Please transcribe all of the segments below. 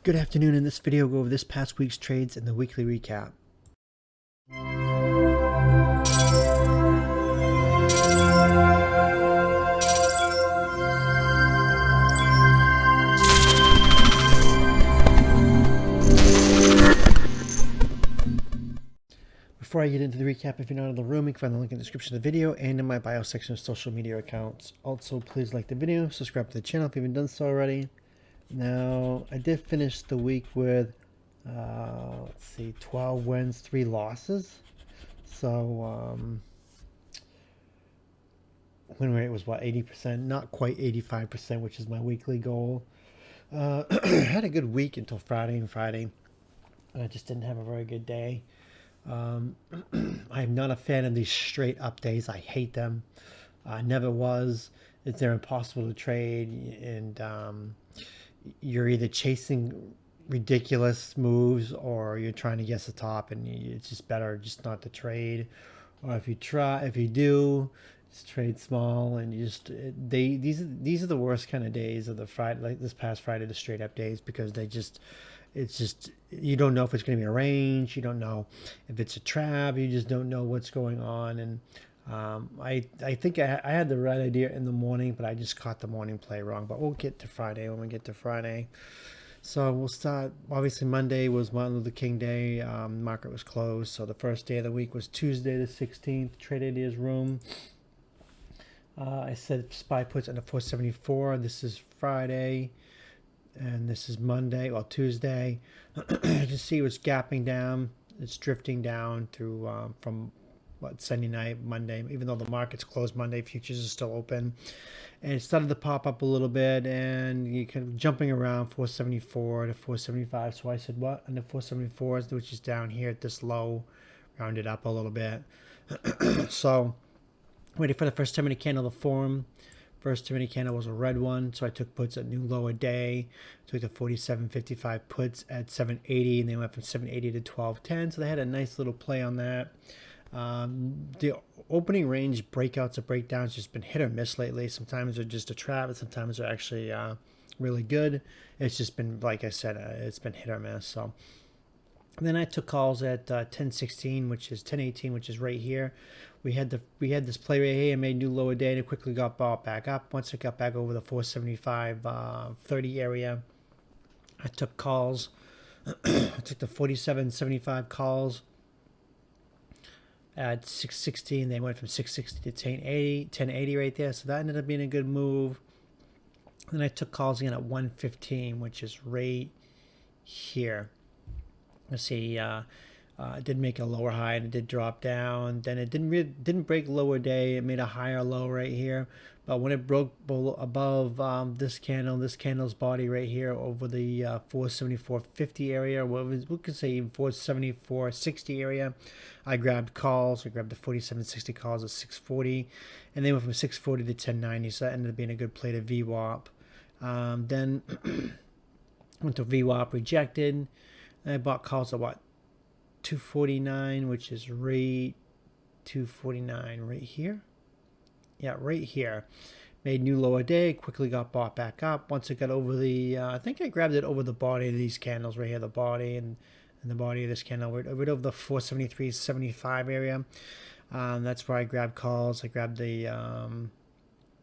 Good afternoon. In this video, we'll go over this past week's trades and the weekly recap. Before I get into the recap, if you're not in the room, you can find the link in the description of the video and in my bio section of social media accounts. Also, please like the video, subscribe to the channel if you haven't done so already. Now, I did finish the week with, 12 wins, 3 losses. So, win rate was what, 80%? Not quite 85%, which is my weekly goal. Had a good week until Friday, and Friday I just didn't have a very good day. I'm not a fan of these straight up days. I hate them. I never was. They're impossible to trade, and you're either chasing ridiculous moves or you're trying to guess the top, and it's just better just not to trade. Or if you do, just trade small, and these are the worst kind of days of the Friday, like this past Friday, the straight up days, because it's just you don't know if it's going to be a range, you don't know if it's a trap, you just don't know what's going on. And I think I had the right idea in the morning, but I just caught the morning play wrong. But we'll get to Friday when we get to Friday. So we'll start. Obviously, Monday was Martin Luther King Day. Market was closed. So the first day of the week was Tuesday the 16th. Trade Ideas Room. I said SPY puts under 474. This is Friday. And this is Monday, well, Tuesday. You can see it's gapping down. It's drifting down through from Sunday night, Monday. Even though the market's closed Monday, futures are still open. And it started to pop up a little bit, and you kind of jumping around 474 to 475. So I said, what? Under 474, which is down here at this low, rounded up a little bit. So waiting for the first 10-minute candle to form. First 10-minute candle was a red one, so I took puts at new lower day. Took the 47.55 puts at 780, and they went from 780 to 1210. So they had a nice little play on that. The opening range breakouts or breakdowns just been hit or miss lately. Sometimes they're just a trap, and sometimes they're actually really good. It's just been, like I said, it's been hit or miss. So then I took calls at 1016, which is 1018, which is right here. We had this play right here and made new lower day, and it quickly got bought back up. Once it got back over the 475 30 area, I took calls. I took the 47.75 calls at 616. They went from 660 to 1080 right there. So that ended up being a good move. Then I took calls again at 115, which is right here. Let's see. It did make a lower high, and it did drop down. Then it didn't break lower day. It made a higher low right here. But when it broke above this candle's body right here over the 474.50 area, we could say even 474.60 area, I grabbed calls. I grabbed the 47.60 calls at 640, and they went from 640 to 1090. So that ended up being a good play to VWAP. Then went to VWAP, rejected. And I bought calls at what? 249, which is right 249 right here. Yeah, right here. Made new lower day, quickly got bought back up. Once it got over the, I think I grabbed it over the body of these candles right here, the body and the body of this candle, right over the 473.75 area. That's where I grabbed calls. I grabbed the,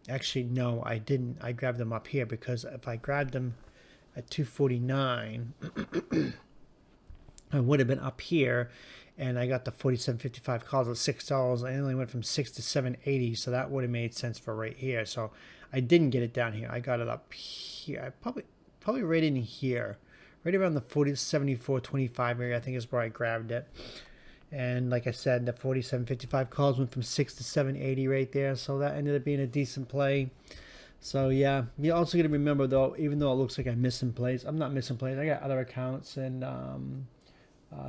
actually, no, I didn't. I grabbed them up here because if I grabbed them at 249, I would have been up here, and I got the 47.55 calls at $6. I only went from 6 to 780, so that would have made sense for right here. So I didn't get it down here. I got it up here. I probably right in here, right around the 74.25 area. I think is where I grabbed it. And like I said, the 47.55 calls went from 6 to 780 right there. So that ended up being a decent play. So yeah, you're also gonna remember though, even though it looks like I'm missing plays, I'm not missing plays. I got other accounts and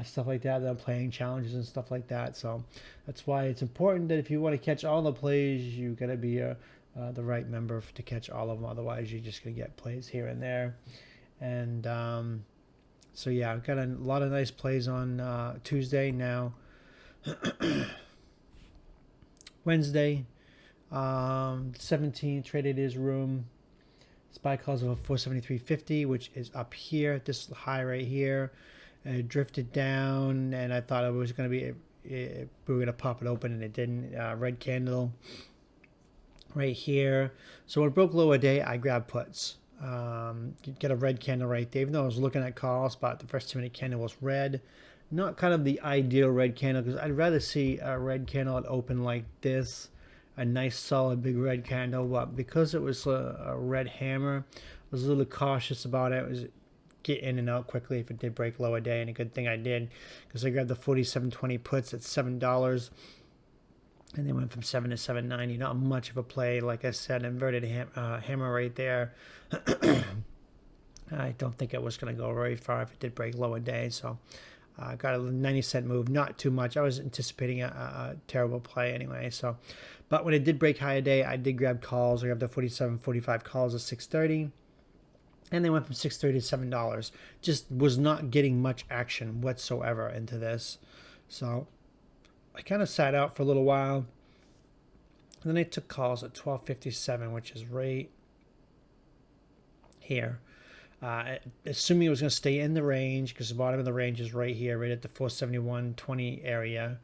stuff like that I'm playing challenges and stuff like that. So that's why it's important that if you want to catch all the plays, you got to be the right member to catch all of them. Otherwise, you're just gonna get plays here and there. And so yeah, I've got a lot of nice plays on Tuesday now. Wednesday, 17 Trade Ideas Room. SPY calls over 473.50, which is up here, this high right here. And it drifted down, and I thought it was going to be, we were going to pop it open, and it didn't. Red candle right here. So when it broke lower day, I grabbed puts. Get a red candle right there, even though I was looking at calls, but the first 2 minute candle was red. Not kind of the ideal red candle, because I'd rather see a red candle at open like this, a nice solid big red candle. But because it was a red hammer, I was a little cautious about it. It was get in and out quickly if it did break lower day, and a good thing I did, because I grabbed the 47.20 puts at $7, and they went from 7 to 7.90. Not much of a play, like I said, inverted hammer right there. I don't think it was going to go very far if it did break lower day, so I got a 90-cent move, not too much. I was anticipating a terrible play anyway. So, but when it did break higher day, I did grab calls. I grabbed the 47.45 calls at 6.30. And they went from $6.30 to $7. Just was not getting much action whatsoever into this. So I kind of sat out for a little while. And then I took calls at 12.57, which is right here. Assuming it was going to stay in the range, because the bottom of the range is right here, right at the 471.20 area.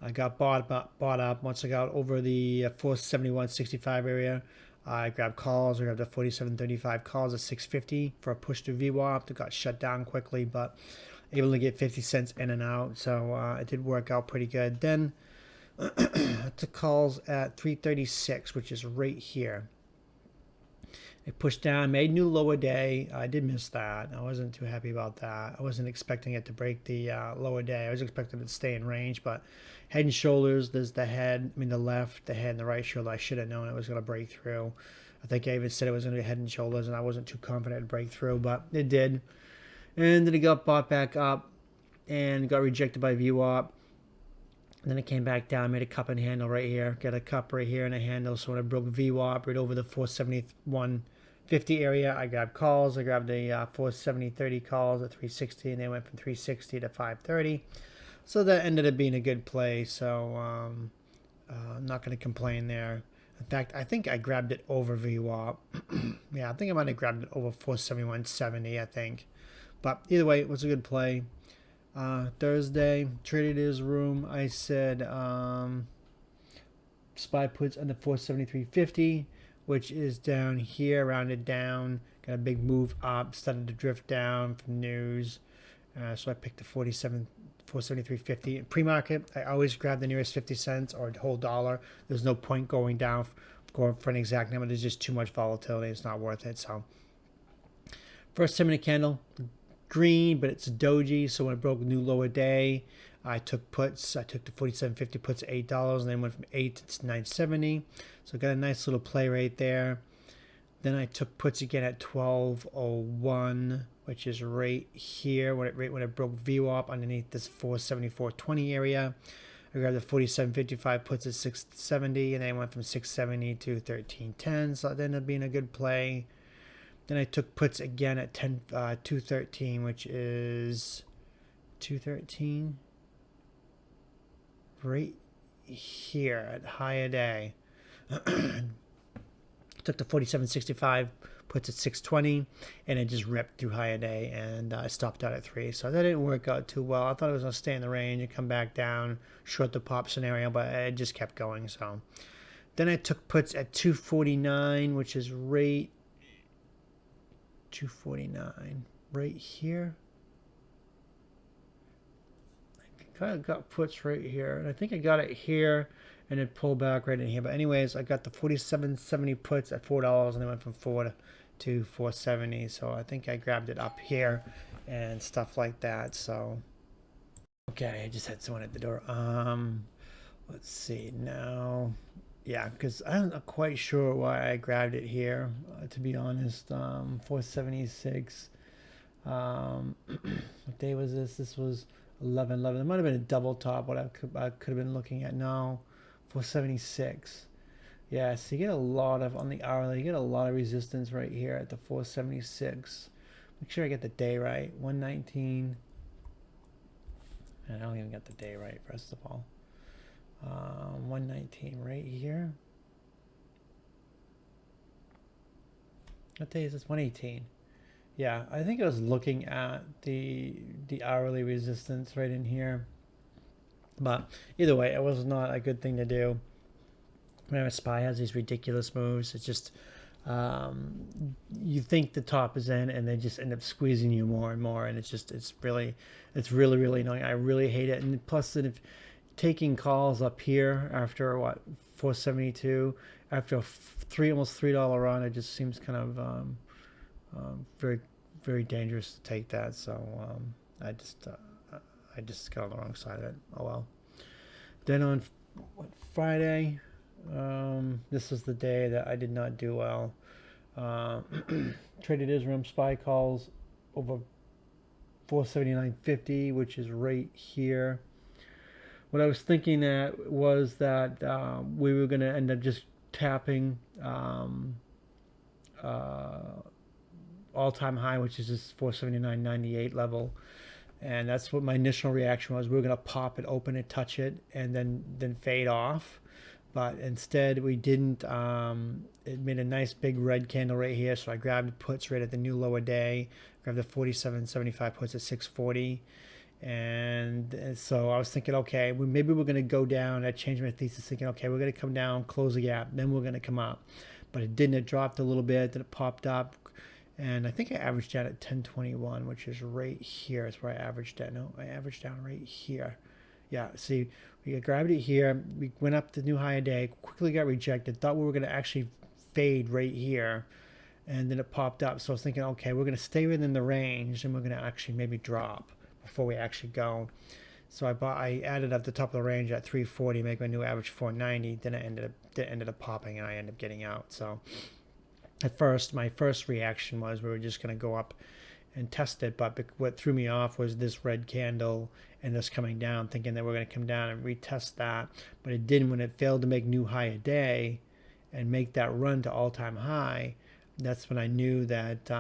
I got bought up. Once I got over the 471.65 area, I grabbed calls. I grabbed the 47.35 calls at 6.50 for a push to VWAP. It got shut down quickly, but able to get 50 cents in and out. So it did work out pretty good. Then I took calls at 3.36, which is right here. It pushed down, made new lower day. I did miss that. I wasn't too happy about that. I wasn't expecting it to break the lower day. I was expecting it to stay in range, but head and shoulders, there's the head, the left, the head, and the right shoulder. I should have known it was going to break through. I think I even said it was going to be head and shoulders, and I wasn't too confident it'd break through, but it did. And then it got bought back up and got rejected by VWAP. And then it came back down, made a cup and handle right here. Got a cup right here and a handle, so when it broke VWAP right over the 471.50 area, I grabbed calls. I grabbed the 470.30 calls at 360, and they went from 360 to 530. So that ended up being a good play. So I'm not going to complain there. In fact, I think I grabbed it over VWAP. Yeah, I think I might have grabbed it over 471.70, I think. But either way, it was a good play. Thursday, traders room, I said SPY puts under 473.50, which is down here, rounded down, got a big move up, started to drift down from news. So I picked the 473.50. Pre-market, I always grab the nearest 50 cents or a whole dollar. There's no point going down, going for an exact number. There's just too much volatility. It's not worth it. So first 10-minute candle, green, but it's a doji. So when it broke a new lower day, I took puts. I took the 47.50 puts at $8, and then went from 8 to 9.70. So got a nice little play right there. Then I took puts again at 12.01, which is right here when it broke VWAP underneath this 474.20 area. I grabbed the 47.55 puts at 6.70, and then I went from 6.70 to 13.10. So that ended up being a good play. Then I took puts again at 213, which is 213 right here at higher day. Took the 47.65 puts at 620, and it just ripped through higher day, and I stopped out at 3. So that didn't work out too well. I thought it was going to stay in the range and come back down, short the pop scenario, but it just kept going. So then I took puts at 249, which is right 249 right here. I kind of got puts right here, and I think I got it here, and it pulled back right in here. But anyways, I got the 47.70 puts at $4, and they went from 4 to 470. So I think I grabbed it up here and stuff like that. So okay, I just had someone at the door. Let's see now. Yeah, because I'm not quite sure why I grabbed it here, to be honest. 476. What day was this? This was 11/11. It might have been a double top. What I could have been looking at now. 476. Yeah, so you get a lot of, on the hourly, you get a lot of resistance right here at the 476. Make sure I get the day right. 119. And I don't even get the day right, first of all. 119 right here. What day is this? 118. Yeah, I think I was looking at the hourly resistance right in here. But either way, it was not a good thing to do. Whenever SPY has these ridiculous moves, it's just you think the top is in, and they just end up squeezing you more and more, and it's really annoying. I really hate it. And plus, that if taking calls up here after what 472, after a almost $3 run, it just seems kind of very very dangerous to take that. So I just I just got on the wrong side of it. Oh well. Then on Friday, this was the day that I did not do well. Traded Israel SPY calls over 479.50, which is right here. What I was thinking that was that we were going to end up just tapping all-time high, which is this 479.98 level, and that's what my initial reaction was. We were going to pop it, open it, touch it, and then fade off. But instead we didn't. It made a nice big red candle right here, so I grabbed puts right at the new lower day, grabbed the 47.75 puts at 640, and so I was thinking, okay, maybe we're going to go down. I changed my thesis, thinking, okay, we're going to come down, close the gap, then we're going to come up. But it didn't. It dropped a little bit, then it popped up, and I think I averaged out at 1021, which is right here. Is where I averaged at. No, I averaged down right here. Yeah, see, we grabbed it here. We went up to new high a day, quickly got rejected. Thought we were going to actually fade right here, and then it popped up. So I was thinking, okay, we're going to stay within the range, and we're going to actually maybe drop before we actually go. So I added up the top of the range at 340, make my new average 490. Then it ended up popping, and I ended up getting out. So at first, my first reaction was we were just going to go up and test it, but what threw me off was this red candle and this coming down, thinking that we're going to come down and retest that, but it didn't. When it failed to make new high a day and make that run to all-time high, that's when I knew that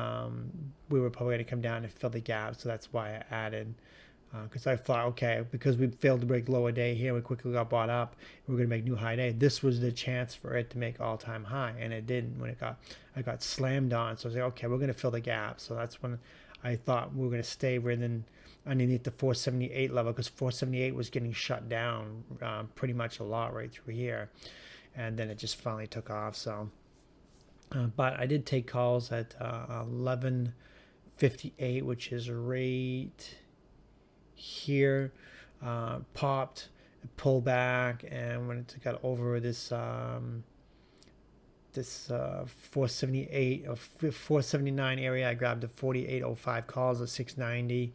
we were probably going to come down and fill the gap. So that's why I added, because I thought, okay, because we failed to break lower day here, we quickly got bought up, we were going to make new high day. This was the chance for it to make all-time high, and it didn't. When I got slammed on, so I was like, okay, we're going to fill the gap. So that's when I thought we were going to stay within underneath the 478 level, because 478 was getting shut down pretty much a lot right through here, and then it just finally took off. So but I did take calls at 11:58, which is right here. Popped, pulled back, and when it got over this 478 or 479 area, I grabbed the 48.05 calls at 690,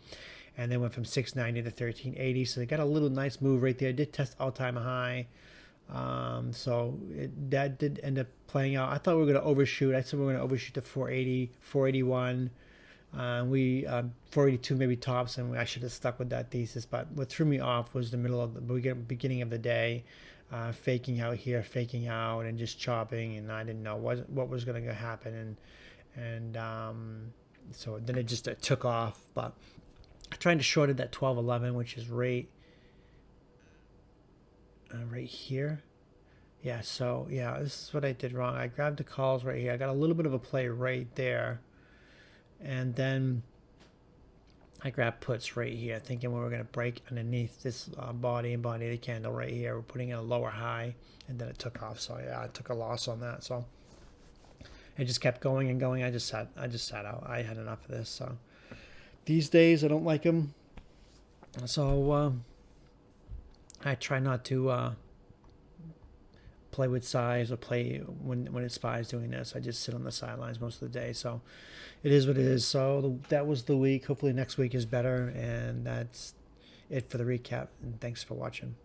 and then went from 690 to 1380. So they got a little nice move right there. I did test all-time high, so that did end up playing out. I thought we were going to overshoot. I said we were going to overshoot to 480, 481. We 482 maybe tops, and I should have stuck with that thesis. But what threw me off was the middle of the beginning of the day. Faking out here, faking out, and just chopping, and I didn't know what was going to happen, and so then it took off. But I tried to short it at 12.11, which is right here. Yeah, so yeah, this is what I did wrong. I grabbed the calls right here. I got a little bit of a play right there, and then I grabbed puts right here, thinking we were going to break underneath this body of the candle right here. We're putting in a lower high, and then it took off. So yeah, I took a loss on that. So it just kept going and going. I just sat out. I had enough of this. So these days I don't like them. So I try not to play with size or play when it's SPY's doing this. I just sit on the sidelines most of the day. So it is what it is. So that was the week. Hopefully next week is better. And that's it for the recap. And thanks for watching.